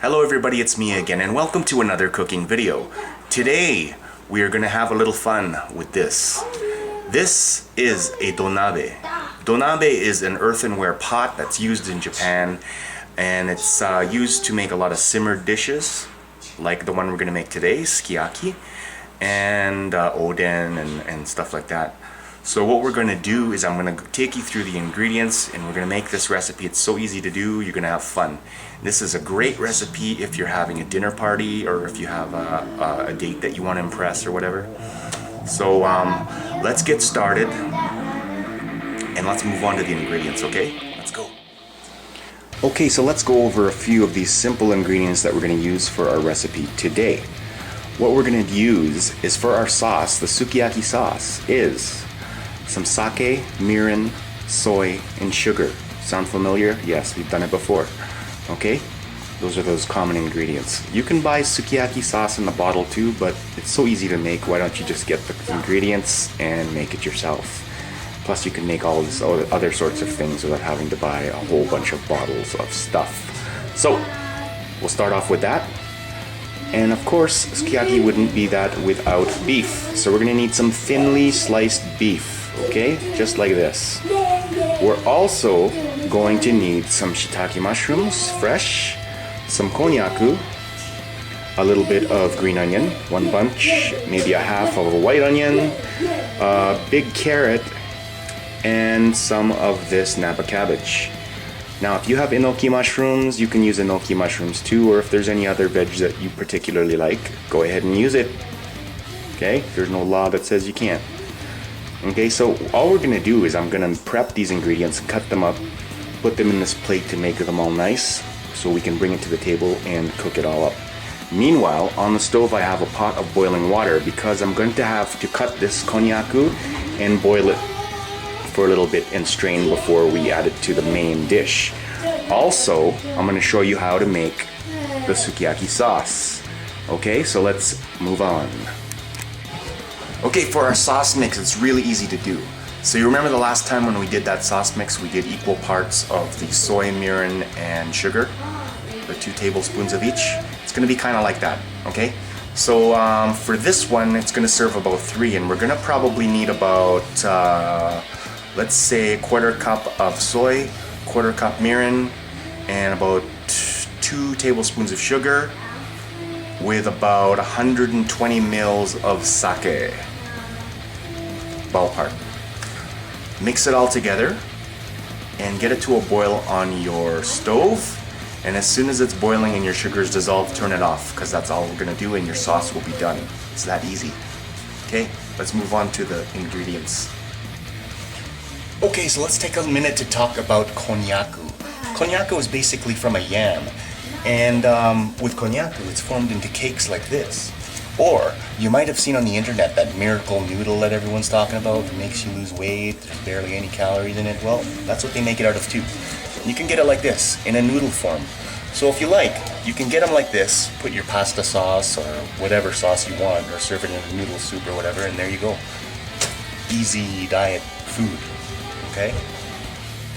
Hello everybody, it's me again and welcome to another cooking video. Today we are going to have a little fun with this. This is a donabe. Donabe is an earthenware pot that's used in Japan, and it's used to make a lot of simmered dishes like the one we're going to make today, sukiyaki, and oden and stuff like that. So what we're going to do is I'm going to take you through the ingredients and we're going to make this recipe. It's so easy to do, you're going to have fun. This is a great recipe if you're having a dinner party or if you have a date that you want to impress or whatever. So let's get started and let's move on to the ingredients, okay? Let's go. Okay, so let's go over a few of these simple ingredients that we're going to use for our recipe today. What we're going to use is for our sauce, the sukiyaki sauce, is some sake, mirin, soy, and sugar. Sound familiar? Yes, we've done it before. Okay? Those are those common ingredients. You can buy sukiyaki sauce in the bottle too, but it's so easy to make. Why don't you just get the ingredients and make it yourself? Plus you can make all this other sorts of things without having to buy a whole bunch of bottles of stuff. So, we'll start off with that. And of course, sukiyaki wouldn't be that without beef. So we're gonna need some thinly sliced beef. Okay, just like this. We're also going to need some shiitake mushrooms, fresh, some konnyaku, a little bit of green onion, one bunch, maybe a half of a white onion, a big carrot, and some of this Napa cabbage. Now, if you have enoki mushrooms, you can use enoki mushrooms too, or if there's any other veg that you particularly like, go ahead and use it. Okay, there's no law that says you can't. Okay, so all we're gonna do is I'm gonna prep these ingredients and cut them up, put them in this plate to make them all nice so we can bring it to the table and cook it all up. Meanwhile, on the stove I have a pot of boiling water because I'm going to have to cut this konnyaku and boil it for a little bit and strain before we add it to the main dish. Also, I'm gonna show you how to make the sukiyaki sauce. Okay, so let's move on. Okay, for our sauce mix, it's really easy to do. So you remember the last time when we did that sauce mix, we did equal parts of the soy, mirin, and sugar, the 2 tablespoons of each. It's gonna be kind of like that, okay? So for this one, it's gonna serve about 3, and we're gonna probably need about, let's say, 1/4 cup of soy, 1/4 cup mirin, and about 2 tablespoons of sugar, with about 120 mils of sake. Ballpark. Mix it all together and get it to a boil on your stove, and as soon as it's boiling and your sugar's dissolved, turn it off, because that's all we're gonna do and your sauce will be done. It's that easy. Okay, let's move on to the ingredients. Okay, so let's take a minute to talk about konnyaku. Konnyaku is basically from a yam, and with konnyaku it's formed into cakes like this. Or you might have seen on the internet that miracle noodle that everyone's talking about that makes you lose weight, there's barely any calories in it. Well, that's what they make it out of too. You can get it like this, in a noodle form. So if you like, you can get them like this, put your pasta sauce or whatever sauce you want, or serve it in a noodle soup or whatever, and there you go. Easy diet food, okay?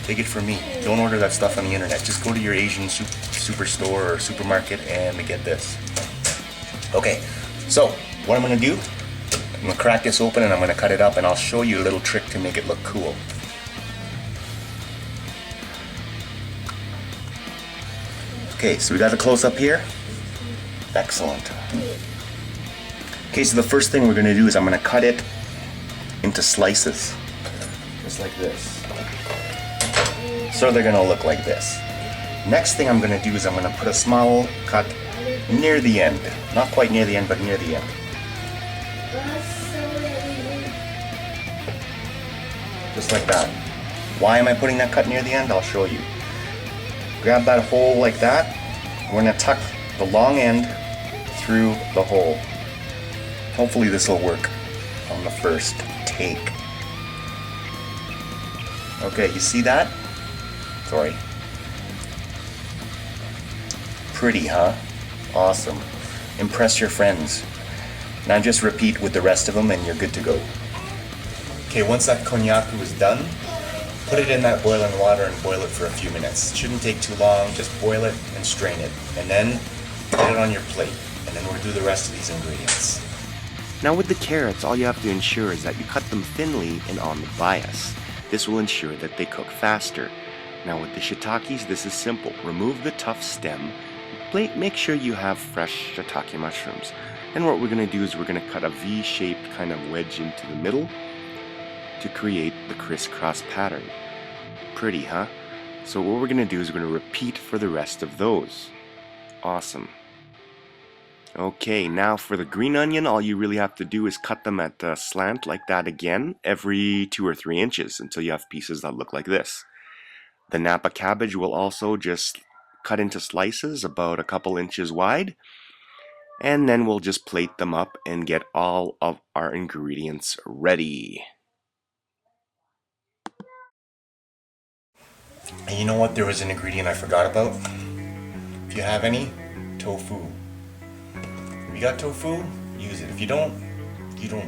Take it from me. Don't order that stuff on the internet. Just go to your Asian superstore or supermarket and get this. Okay, so what I'm gonna do, I'm gonna crack this open and I'm gonna cut it up, and I'll show you a little trick to make it look cool. Okay, so we got a close up here. Excellent. Okay, so the first thing we're gonna do is I'm gonna cut it into slices, just like this. So they're gonna look like this. Next thing I'm gonna do is I'm gonna put a small cut near the end. Not quite near the end, but near the end. Just like that. Why am I putting that cut near the end? I'll show you. Grab that hole like that. We're gonna tuck the long end through the hole. Hopefully this will work on the first take. Okay, you see that? Sorry. Pretty, huh? Awesome. Impress your friends. Now just repeat with the rest of them and you're good to go. Okay, once that konnyaku is done, Put it in that boiling water and boil it for a few minutes. It shouldn't take too long, just boil it and strain it. And then put it on your plate. And then we'll do the rest of these ingredients. Now with the carrots, all you have to ensure is that you cut them thinly and on the bias. This will ensure that they cook faster. Now with the shiitakes, this is simple. Remove the tough stem. Make sure you have fresh shiitake mushrooms. And what we're going to do is we're going to cut a V-shaped kind of wedge into the middle to create the crisscross pattern. Pretty, huh? So what we're going to do is we're going to repeat for the rest of those. Awesome. Okay, now for the green onion, all you really have to do is cut them at a slant like that again, every 2 or 3 inches until you have pieces that look like this. The Napa cabbage will also just cut into slices about a couple inches wide, and then we'll just plate them up and get all of our ingredients ready. And you know what? There was an ingredient I forgot about. If you have any, tofu. If you got tofu, use it. If you don't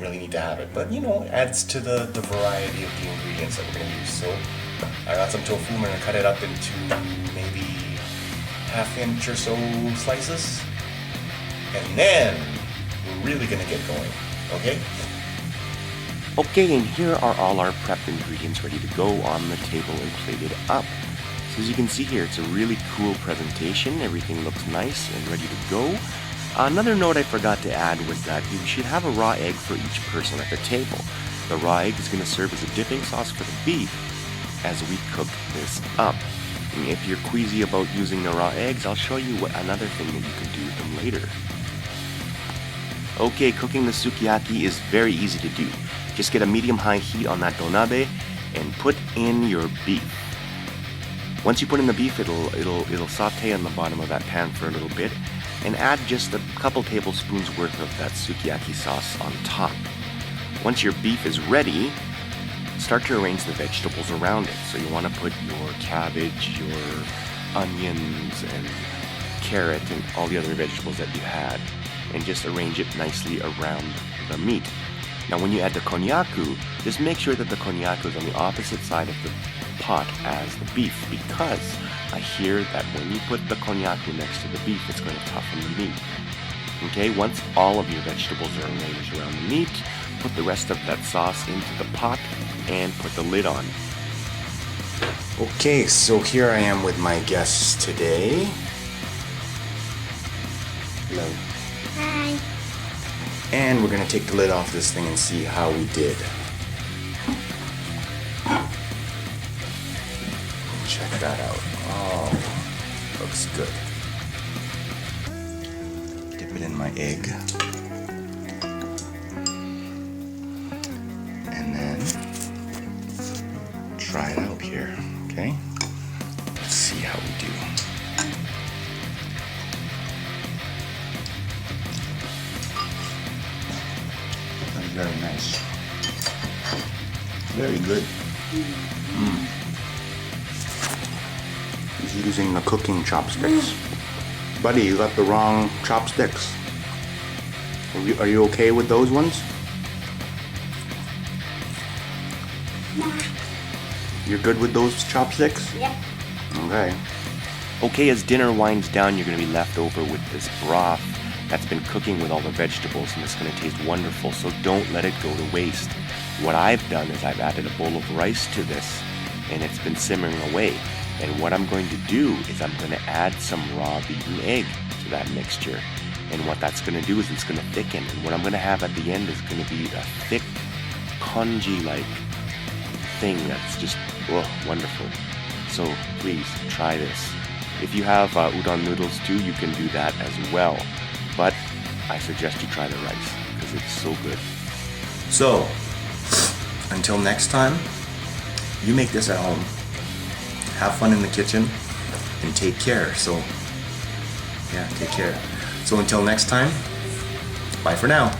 really need to have it. But you know, it adds to the variety of the ingredients that we're going to use. So I got some tofu. I'm going to cut it up into maybe 1/2 inch or so slices. And then we're really going to get going. Okay? Okay, and here are all our prepped ingredients ready to go on the table and plated up. So as you can see here, it's a really cool presentation. Everything looks nice and ready to go. Another note I forgot to add was that you should have a raw egg for each person at the table. The raw egg is going to serve as a dipping sauce for the beef as we cook this up. And if you're queasy about using the raw eggs, I'll show you another thing that you can do with them later. Okay, cooking the sukiyaki is very easy to do. Just get a medium-high heat on that donabe and put in your beef. Once you put in the beef, it'll saute on the bottom of that pan for a little bit, and add just a couple tablespoons worth of that sukiyaki sauce on top. Once your beef is ready, start to arrange the vegetables around it. So you want to put your cabbage, your onions, and carrot, and all the other vegetables that you had, and just arrange it nicely around the meat. Now when you add the konnyaku, just make sure that the konnyaku is on the opposite side of the pot as the beef, because I hear that when you put the konnyaku next to the beef, it's going to toughen the meat. Okay, once all of your vegetables are arranged around the meat, put the rest of that sauce into the pot and put the lid on. Okay, so here I am with my guests today. Hello. Hi. And we're going to take the lid off this thing and see how we did. Check that out. Oh, looks good. Dip it in my egg. And then try it out here, okay? Let's see how we do. That's very nice. Very good. He's using the cooking chopsticks. Buddy, you got the wrong chopsticks. Are you okay with those ones? Nah. You're good with those chopsticks? Yep. Okay. Okay, as dinner winds down, you're going to be left over with this broth that's been cooking with all the vegetables, and it's going to taste wonderful, so don't let it go to waste. What I've done is I've added a bowl of rice to this, and it's been simmering away. And what I'm going to do is I'm going to add some raw beaten egg to that mixture. And what that's going to do is it's going to thicken. And what I'm going to have at the end is going to be a thick, congee-like thing that's just wonderful. So please try this. If you have udon noodles too, you can do that as well. But I suggest you try the rice because it's so good. So, until next time, you make this at home. Have fun in the kitchen and take care. So, yeah, take care. So until next time, bye for now.